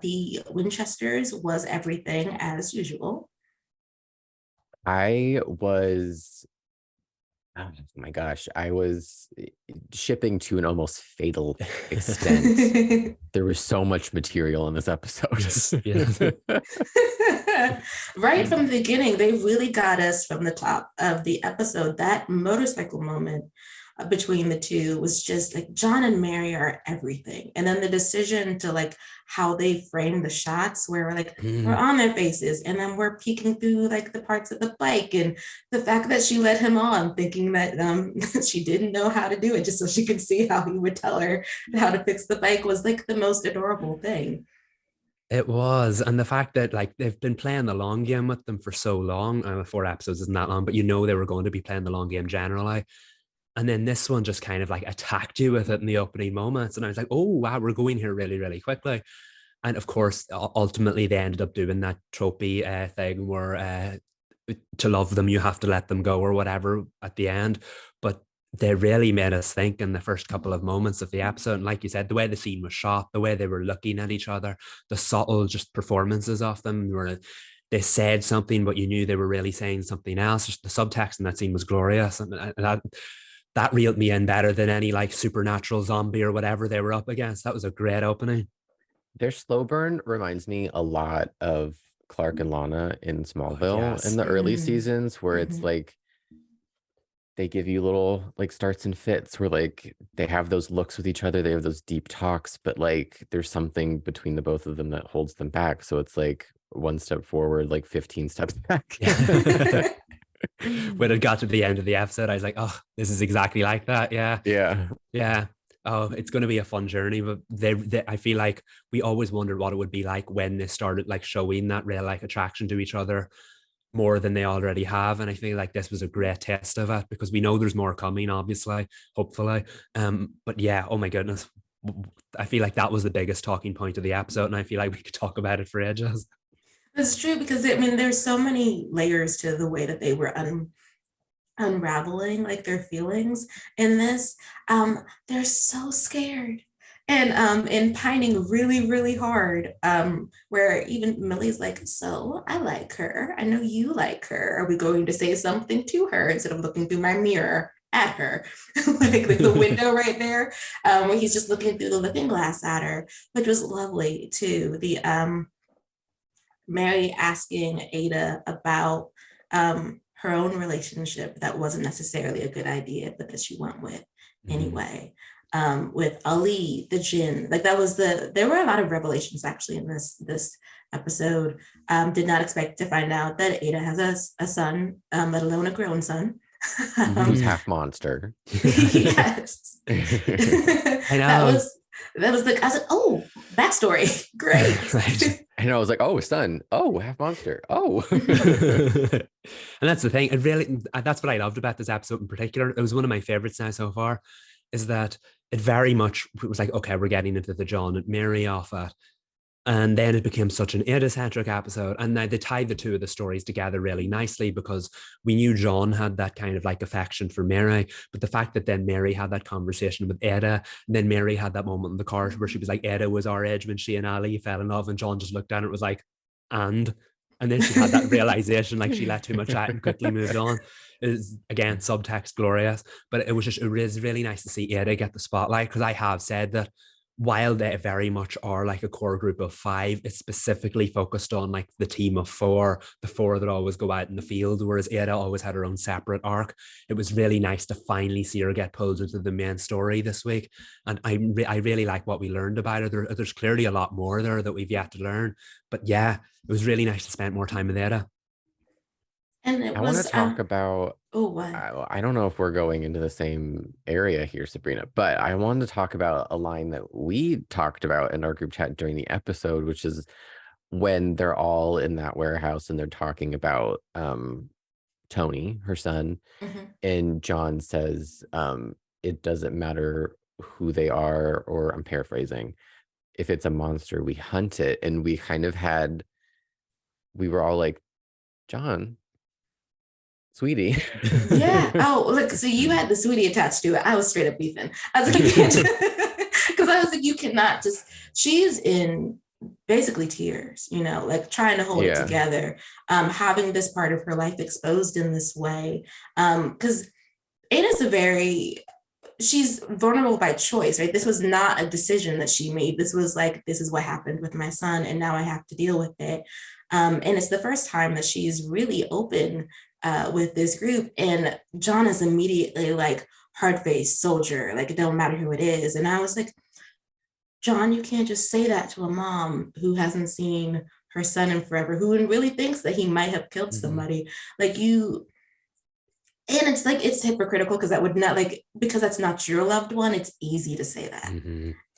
the Winchesters was everything as usual. I was, oh my gosh, I was shipping to an almost fatal extent. There was so much material in this episode. Yeah. Right from the beginning, they really got us from the top of the episode. That motorcycle moment between the two was just like John and Mary are everything. And then the decision to like how they frame the shots where we're on their faces and then we're peeking through like the parts of the bike, and the fact that she led him on thinking that she didn't know how to do it just so she could see how he would tell her how to fix the bike was like the most adorable thing. It was. And the fact that like they've been playing the long game with them for so long, 4 episodes isn't that long, but you know they were going to be playing the long game generally. And then this one just kind of like attacked you with it in the opening moments. And I was like, oh, wow, we're going here really, really quickly. And of course, ultimately, they ended up doing that tropey thing where to love them, you have to let them go or whatever at the end. But they really made us think in the first couple of moments of the episode. And like you said, the way the scene was shot, the way they were looking at each other, the subtle just performances of them were, they said something, but you knew they were really saying something else. Just the subtext in that scene was glorious. And that reeled me in better than any like supernatural zombie or whatever they were up against. That was a great opening. Their slow burn reminds me a lot of Clark and Lana in Smallville in the early seasons, where it's like they give you little like starts and fits where like they have those looks with each other, they have those deep talks, but like there's something between the both of them that holds them back. So it's like one step forward, like 15 steps back. When it got to the end of the episode, I was like, oh, this is exactly like that. Yeah. Oh, it's going to be a fun journey, but I feel like we always wondered what it would be like when they started like showing that real like attraction to each other more than they already have. And I feel like this was a great test of it because we know there's more coming, obviously, hopefully. But yeah, oh my goodness. I feel like that was the biggest talking point of the episode. And I feel like we could talk about it for ages. It's true because I mean, there's so many layers to the way that they were unraveling like their feelings in this. They're so scared and pining really, really hard. Where even Millie's like, so I like her. I know you like her. Are we going to say something to her instead of looking through my mirror at her? like the window right there, where he's just looking through the looking glass at her, which was lovely too. The Mary asking Ada about her own relationship that wasn't necessarily a good idea, but that she went with anyway. With Ali, the Jinn, like that was there were a lot of revelations actually in this episode. Did not expect to find out that Ada has a son, let alone a grown son. Who's half monster. Yes. I know. That was like, I was like, oh, backstory. Great. Right. And I was like, oh, son. Oh, half monster. Oh. And that's the thing. That's what I loved about this episode in particular. It was one of my favorites now so far, is that it very much was like, okay, we're getting into the John and Mary off it. And then it became such an Ada-centric episode. And now they tied the two of the stories together really nicely because we knew John had that kind of like affection for Mary. But the fact that then Mary had that conversation with Ada, and then Mary had that moment in the car where she was like, Ada was our age when she and Ali fell in love. And John just looked at it and was like, and then she had that realization, like she let too much out and quickly moved on. Is again, subtext glorious. But it was really nice to see Ada get the spotlight, because I have said that while they very much are like a core group of 5, it's specifically focused on like the team of 4, the 4 that always go out in the field, whereas Ada always had her own separate arc. It was really nice to finally see her get pulled into the main story this week. And I really like what we learned about her. There's clearly a lot more there that we've yet to learn. But yeah, it was really nice to spend more time with Ada. And I want to talk about, what? I don't know if we're going into the same area here, Sabrina, but I wanted to talk about a line that we talked about in our group chat during the episode, which is when they're all in that warehouse and they're talking about Tony, her son, and John says, it doesn't matter who they are, or I'm paraphrasing, if it's a monster, we hunt it. And we kind of we were all like, John, sweetie. Yeah. Oh, look, so you had the sweetie attached to it. I was straight up beefing. I was like, because I was like, you cannot just, she's in basically tears, like trying to hold it Yeah. together, having this part of her life exposed in this way. Because Ada's she's vulnerable by choice, right? This was not a decision that she made. This was like, this is what happened with my son, and now I have to deal with it. And it's the first time that she's really open with this group. And John is immediately like, hard-faced soldier, like it don't matter who it is. And I was like, John, you can't just say that to a mom who hasn't seen her son in forever, who really thinks that he might have killed somebody. Like you, and it's like, it's hypocritical because that would not, like, because that's not your loved one, it's easy to say that.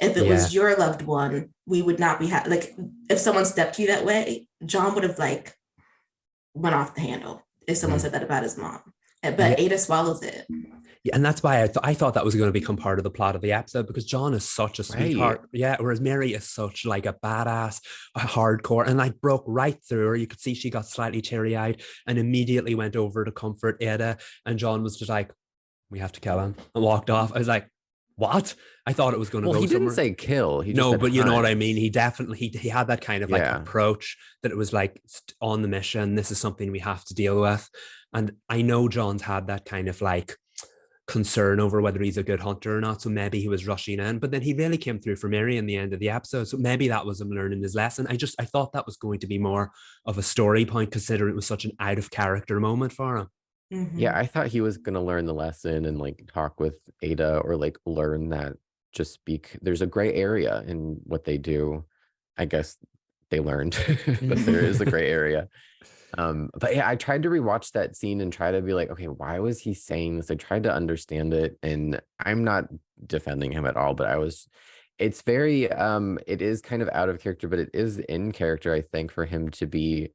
If it was your loved one, we would not be like, if someone stepped to you that way, John would have like went off the handle if someone said that about his mom. But Ada swallows it. Yeah, and that's why I thought that was going to become part of the plot of the episode, because John is such a sweetheart. Yeah, whereas Mary is such like a badass, a hardcore, and like broke right through her. You could see she got slightly teary-eyed and immediately went over to comfort Ada. And John was just like, we have to kill him, and walked off. I was like, what? I thought it was going to go he somewhere. Didn't say kill. He just no, said but you know what I hunt. mean. He definitely he had that kind of like approach that it was like, on the mission, this is something we have to deal with. And I know John's had that kind of like concern over whether he's a good hunter or not, so maybe he was rushing in, but then he really came through for Mary in the end of the episode, so maybe that was him learning his lesson. I thought that was going to be more of a story point, considering it was such an out of character moment for him. Yeah, I thought he was gonna learn the lesson and like talk with Ada, or like learn that just speak, there's a gray area in what they do. I guess they learned that there is a gray area. But yeah, I tried to rewatch that scene and try to be like, okay, why was he saying this? I tried to understand it, and I'm not defending him at all, but it's very it is kind of out of character, but it is in character, I think, for him to be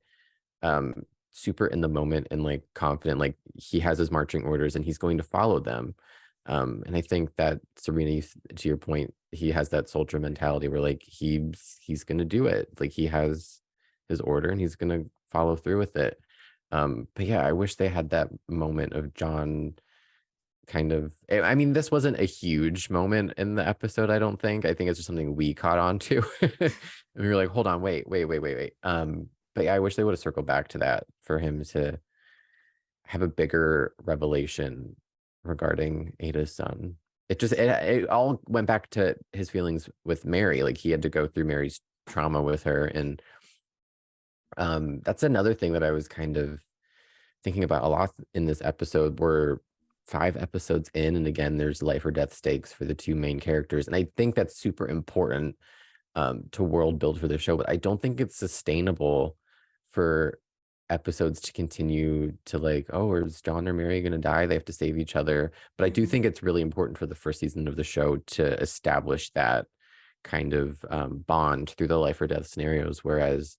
super in the moment and like confident, like he has his marching orders and he's going to follow them. And I think that, Sabrina, to your point, he has that soldier mentality where like he's gonna do it, like he has his order and he's gonna follow through with it. But yeah, I wish they had that moment of John kind of, I mean, this wasn't a huge moment in the episode, I don't think. I think it's just something we caught on to. And we were like, hold on, wait. But yeah, I wish they would have circled back to that for him to have a bigger revelation regarding Ada's son. It all went back to his feelings with Mary. Like he had to go through Mary's trauma with her, and that's another thing that I was kind of thinking about a lot in this episode. We're 5 episodes in, and again, there's life or death stakes for the 2 main characters, and I think that's super important to world build for the show. But I don't think it's sustainable for episodes to continue to like, oh, is John or Mary going to die? They have to save each other. But I do think it's really important for the first season of the show to establish that kind of bond through the life or death scenarios. Whereas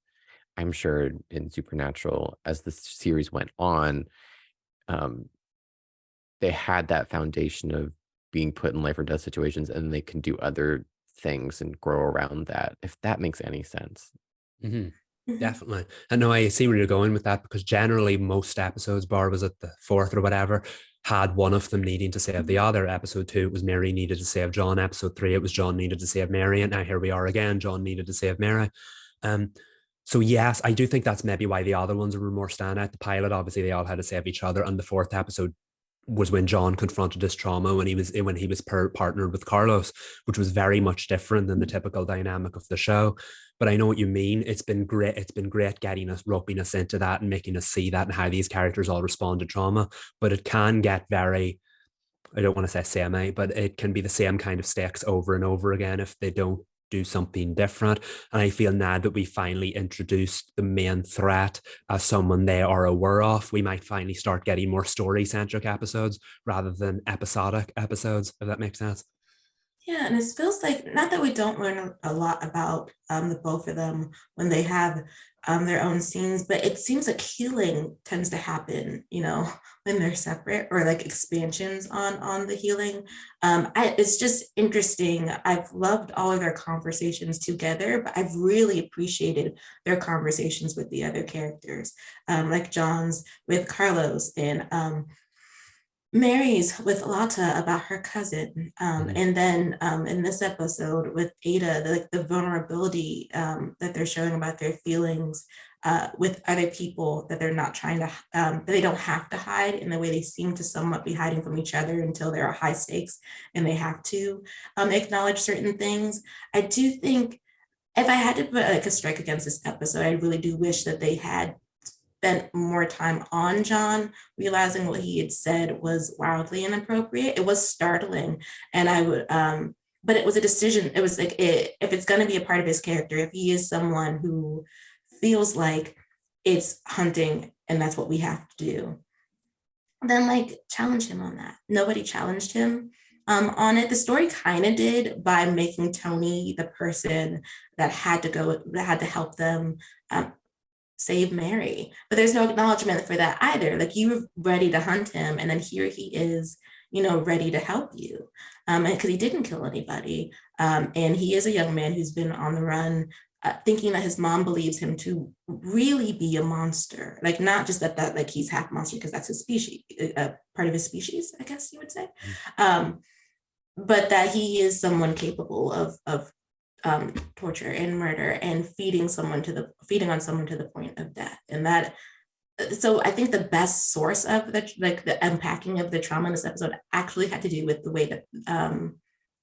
I'm sure in Supernatural, as the series went on, they had that foundation of being put in life or death situations, and they can do other things and grow around that, if that makes any sense. Definitely. And no, I see where you're going with that, because generally most episodes, bar was at the 4th or whatever, had one of them needing to save the other. Episode 2, it was Mary needed to save John. Episode 3, it was John needed to save Mary. And now here we are again, John needed to save Mary. So yes, I do think that's maybe why the other ones were more standout. The pilot, obviously, they all had to save each other, and the 4th episode was when John confronted his trauma when he was partnered with Carlos, which was very much different than the typical dynamic of the show. But I know what you mean. It's been great. It's been great roping us into that and making us see that and how these characters all respond to trauma. But it can get very, I don't want to say samey, but it can be the same kind of stakes over and over again if they don't do something different. And I feel now that we finally introduced the main threat as someone they are aware of, we might finally start getting more story-centric episodes rather than episodic episodes, if that makes sense. Yeah, and it feels like, not that we don't learn a lot about the both of them when they have their own scenes, but it seems like healing tends to happen, when they're separate, or like expansions on the healing. It's just interesting. I've loved all of their conversations together, but I've really appreciated their conversations with the other characters, like John's with Carlos, and Mary's with Lata about her cousin, Mhm. and then in this episode with Ada, the vulnerability that they're showing about their feelings with other people that they're not trying to, that they don't have to hide in the way they seem to somewhat be hiding from each other until there are high stakes and they have to acknowledge certain things. I do think if I had to put like a strike against this episode, I really do wish that they had spent more time on John, realizing what he had said was wildly inappropriate. It was startling, and I would, but it was a decision. It was like if it's going to be a part of his character, if he is someone who feels like it's hunting and that's what we have to do, then like challenge him on that. Nobody challenged him on it. The story kind of did by making Tony the person that had to go, that had to help them save Mary. But there's no acknowledgement for that either. Like you were ready to hunt him, and then here he is, ready to help you. Because he didn't kill anybody. And he is a young man who's been on the run, thinking that his mom believes him to really be a monster. Like not just that like he's half monster because that's his species, part of his species, I guess you would say. Um, but that he is someone capable of torture and murder and feeding on someone to the point of death. And that, so I think the best source of the unpacking of the trauma in this episode actually had to do with the way that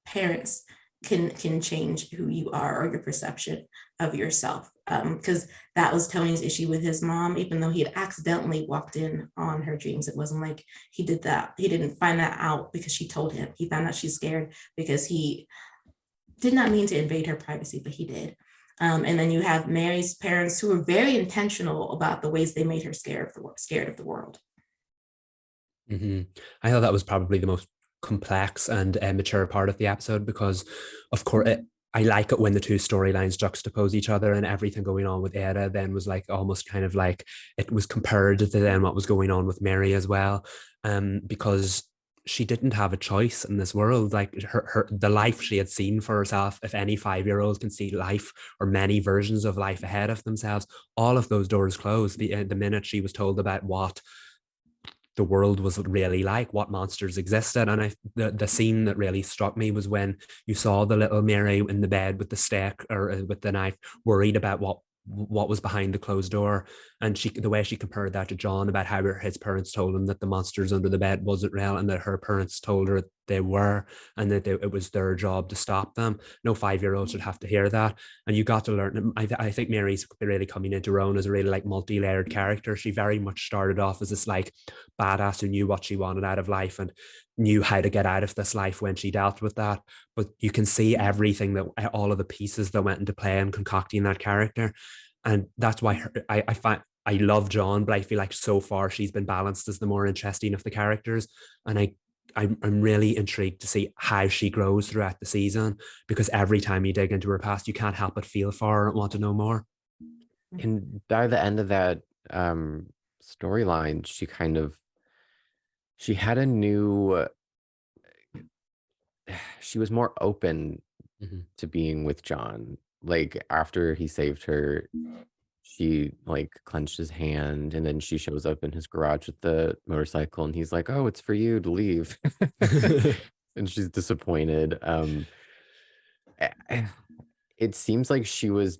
parents can change who you are or your perception of yourself. Because that was Tony's issue with his mom, even though he had accidentally walked in on her dreams. It wasn't like he did that. He didn't find that out because she told him. He found out she's scared because he did not mean to invade her privacy, but he did. And then you have Mary's parents who were very intentional about the ways they made her scared of the world. Mhm. I thought that was probably the most complex and mature part of the episode because, of course, I like it when the two storylines juxtapose each other and everything going on with Ada then was like almost kind of like it was compared to then what was going on with Mary as well, because she didn't have a choice in this world. Like the life she had seen for herself, if any 5-year-old can see life or many versions of life ahead of themselves, all of those doors closed the minute she was told about what the world was really like, what monsters existed. And the scene that really struck me was when you saw the little Mary in the bed with the stick or with the knife, worried about what was behind the closed door, and the way she compared that to John about how his parents told him that the monsters under the bed wasn't real and that her parents told her they were, and that it was their job to stop them. No 5-year-old should have to hear that. And you got to learn. I think Mary's really coming into her own as a really like multi-layered character. She very much started off as this like badass who knew what she wanted out of life and knew how to get out of this life when she dealt with that. But you can see everything that all of the pieces that went into play in concocting that character. And that's why I find I love John, but I feel like so far she's been balanced as the more interesting of the characters. And I'm really intrigued to see how she grows throughout the season, because every time you dig into her past, you can't help but feel for her and want to know more. And by the end of that storyline, she had a new she was more open Mhm. to being with John. Like after he saved her, she like clenched his hand and then she shows up in his garage with the motorcycle and he's like, "Oh, it's for you to leave." And she's disappointed. Eh, it seems like she was,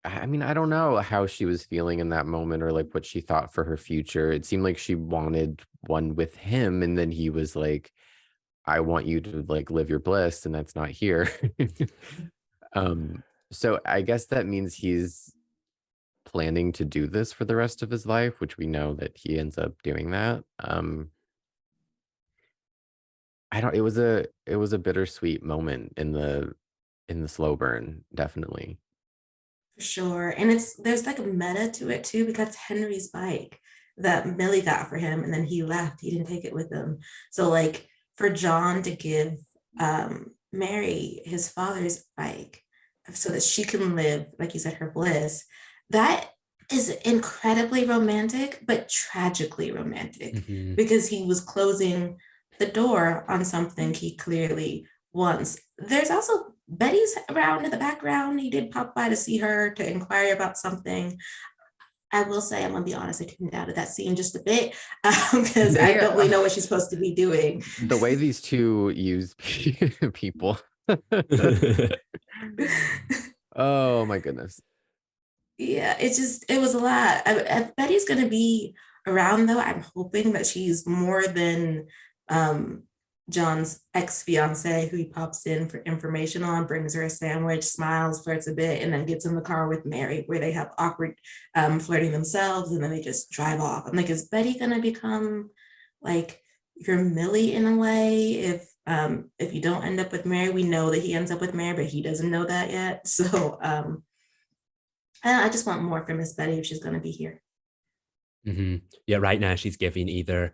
I mean, I don't know how she was feeling in that moment or like what she thought for her future. It seemed like she wanted one with him and then he was like, "I want you to like live your bliss and that's not here." um so I guess that means he's planning to do this for the rest of his life, which we know that he ends up doing that. I don't it was a bittersweet moment in the slow burn, definitely. For sure. And there's like a meta to it too, because Henry's bike that Millie got for him and then he left. He didn't take it with him. So like for John to give Mary his father's bike so that she can live, like you said, her bliss, that is incredibly romantic, but tragically romantic Mhm. because he was closing the door on something he clearly wants. There's also Betty's around in the background. He did pop by to see her to inquire about something. I will say, I'm gonna be honest, I tuned out of that scene just a bit because I don't really know what she's supposed to be doing. The way these two use people. Oh my goodness. Yeah, it was a lot. I bet he's gonna be around though. I'm hoping that she's more than um John's ex-fiance who he pops in for information on, brings her a sandwich, smiles, flirts a bit, and then gets in the car with Mary where they have awkward flirting themselves and then they just drive off. I'm like, is Betty gonna become like your Millie in a way if you don't end up with Mary? We know that he ends up with Mary, but he doesn't know that yet. So I just want more from Miss Betty if she's going to be here. Mm-hmm. Yeah, right now she's giving either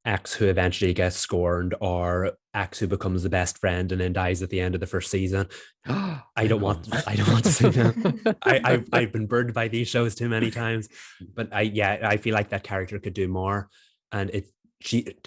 X who eventually gets scorned or X who becomes the best friend and then dies at the end of the first season. I don't want to say that. I've been burned by these shows too many times, but I feel like that character could do more, and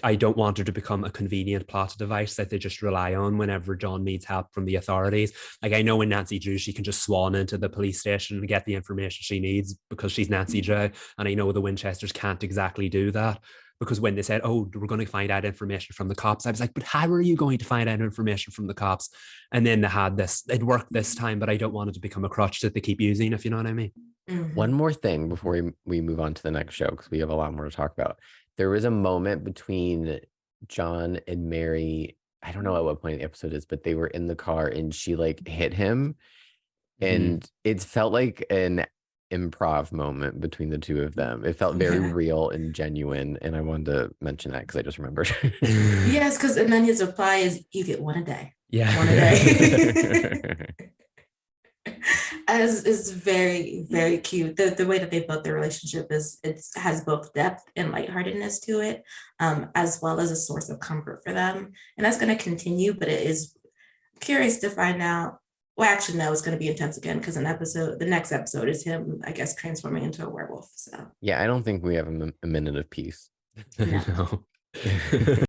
I don't want her to become a convenient plot device that they just rely on whenever John needs help from the authorities. Like, I know in Nancy Drew, she can just swan into the police station and get the information she needs because she's Nancy Drew. And I know the Winchesters can't exactly do that, because when they said, oh, we're going to find out information from the cops, I was like, but how are you going to find out information from the cops? And then they had this, it worked this time, but I don't want it to become a crutch that they keep using, if you know what I mean. Mhm. One more thing before we move on to the next show, because we have a lot more to talk about. There was a moment between John and Mary. I don't know at what point in the episode is, but they were in the car and she like hit him. And it felt like an improv moment between the two of them. It felt very real and genuine. And I wanted to mention that because I just remembered. Yes, because and then his reply is, you get one a day. Yeah. One a day. As is very, very cute. The way that they built their relationship is it has both depth and lightheartedness to it, as well as a source of comfort for them. And that's going to continue, but it is curious to find out. Well, actually, no, it's going to be intense again because the next episode is him, I guess, transforming into a werewolf. So Yeah, I don't think we have a minute of peace. no. No.